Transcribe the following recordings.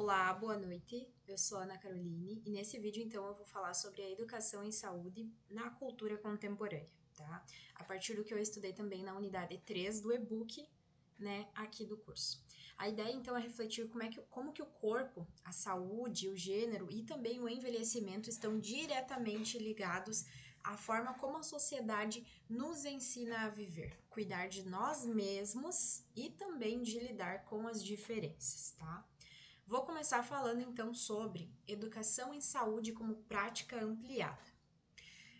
Olá, boa noite. Eu sou Ana Caroline e nesse vídeo então eu vou falar sobre a educação em saúde na cultura contemporânea, tá? A partir do que eu estudei também na unidade 3 do e-book, né, aqui do curso. A ideia então é refletir como que o corpo, a saúde, o gênero e também o envelhecimento estão diretamente ligados à forma como a sociedade nos ensina a viver, cuidar de nós mesmos e também de lidar com as diferenças, tá? Vou começar falando então sobre educação em saúde como prática ampliada.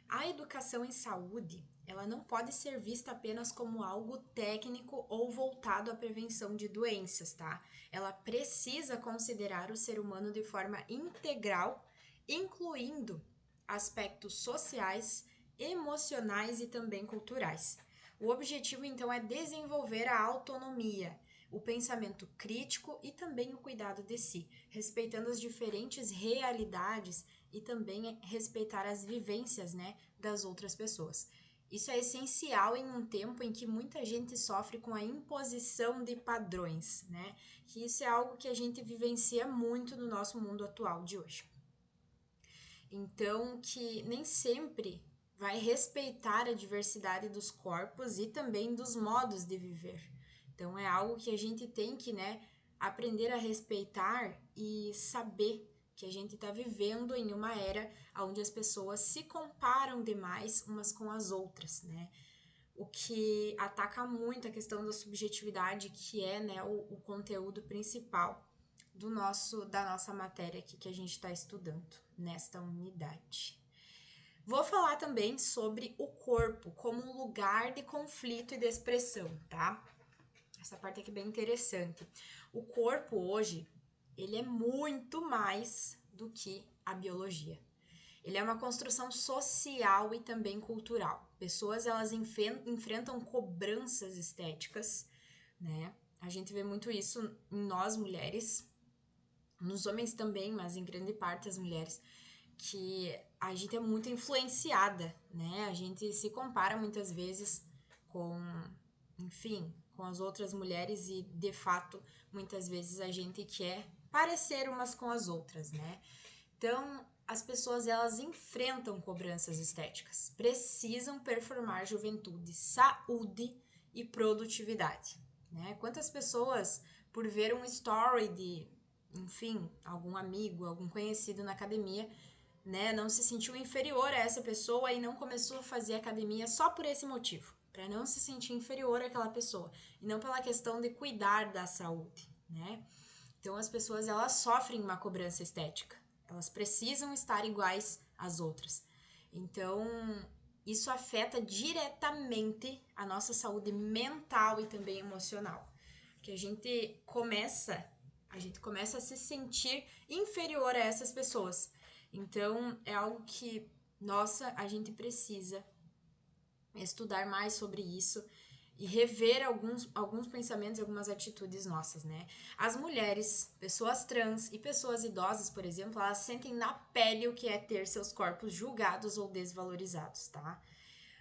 A educação em saúde, ela não pode ser vista apenas como algo técnico ou voltado à prevenção de doenças, tá? Ela precisa considerar o ser humano de forma integral, incluindo aspectos sociais, emocionais e também culturais. O objetivo então é desenvolver a autonomia, o pensamento crítico e também o cuidado de si, respeitando as diferentes realidades e também respeitar as vivências, né, das outras pessoas. Isso é essencial em um tempo em que muita gente sofre com a imposição de padrões, né? Que isso é algo que a gente vivencia muito no nosso mundo atual de hoje. Então, que nem sempre vai respeitar a diversidade dos corpos e também dos modos de viver. Então, é algo que a gente tem que, né, aprender a respeitar e saber que a gente está vivendo em uma era onde as pessoas se comparam demais umas com as outras, né? O que ataca muito a questão da subjetividade, que é, né, o conteúdo principal da nossa matéria aqui que a gente está estudando nesta unidade. Vou falar também sobre o corpo como um lugar de conflito e de expressão, tá? Essa parte aqui é bem interessante. O corpo hoje, ele é muito mais do que a biologia. Ele é uma construção social e também cultural. Pessoas, elas enfrentam cobranças estéticas, né? A gente vê muito isso em nós mulheres, nos homens também, mas em grande parte as mulheres, que a gente é muito influenciada, né? A gente se compara muitas vezes com, enfim, com as outras mulheres e, de fato, muitas vezes a gente quer parecer umas com as outras, né? Então, as pessoas, elas enfrentam cobranças estéticas, precisam performar juventude, saúde e produtividade, né? Quantas pessoas, por ver um story de, enfim, algum amigo, algum conhecido na academia, né, não se sentiu inferior a essa pessoa e não começou a fazer academia só por esse motivo, para não se sentir inferior àquela pessoa, e não pela questão de cuidar da saúde, né? Então as pessoas, elas sofrem uma cobrança estética. Elas precisam estar iguais às outras. Então, isso afeta diretamente a nossa saúde mental e também emocional. Que a gente começa a se sentir inferior a essas pessoas. Então, é algo que, nossa, a gente precisa estudar mais sobre isso e rever alguns pensamentos e algumas atitudes nossas, né? As mulheres, pessoas trans e pessoas idosas, por exemplo, elas sentem na pele o que é ter seus corpos julgados ou desvalorizados, tá?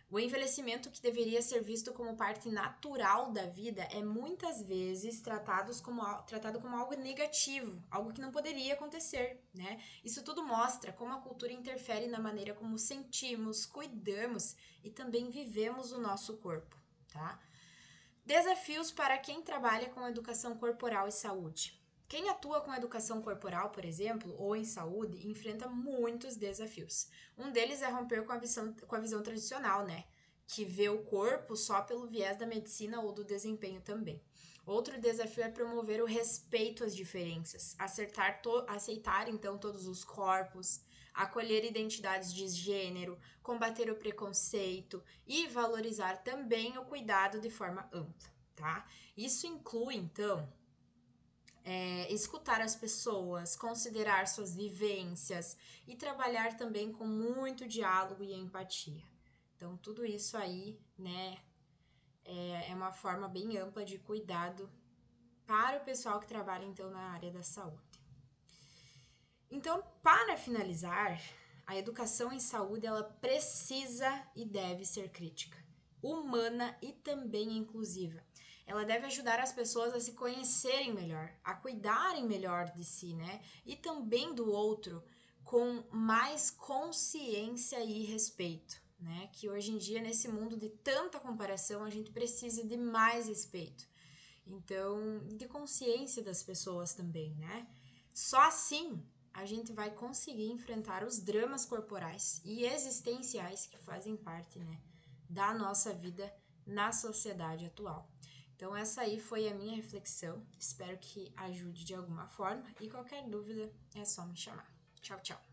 O envelhecimento, que deveria ser visto como parte natural da vida, é muitas vezes tratado como algo negativo, algo que não poderia acontecer, né? Isso tudo mostra como a cultura interfere na maneira como sentimos, cuidamos e também vivemos o nosso corpo, tá? Desafios para quem trabalha com educação corporal e saúde. Quem atua com educação corporal, por exemplo, ou em saúde, enfrenta muitos desafios. Um deles é romper com a visão tradicional, né? Que vê o corpo só pelo viés da medicina ou do desempenho também. Outro desafio é promover o respeito às diferenças, aceitar então todos os corpos, acolher identidades de gênero, combater o preconceito e valorizar também o cuidado de forma ampla, tá? Isso inclui, então, escutar as pessoas, considerar suas vivências e trabalhar também com muito diálogo e empatia. Então, tudo isso aí, né, é uma forma bem ampla de cuidado para o pessoal que trabalha, então, na área da saúde. Então, para finalizar, a educação em saúde, ela precisa e deve ser crítica, humana e também inclusiva. ela deve ajudar as pessoas a se conhecerem melhor, a cuidarem melhor de si, né? E também do outro, com mais consciência e respeito, né? Que hoje em dia, nesse mundo de tanta comparação, a gente precisa de mais respeito. Então, de consciência das pessoas também, né? Só assim a gente vai conseguir enfrentar os dramas corporais e existenciais que fazem parte, né, da nossa vida na sociedade atual. Então, essa aí foi a minha reflexão. Espero que ajude de alguma forma e qualquer dúvida é só me chamar. Tchau, tchau.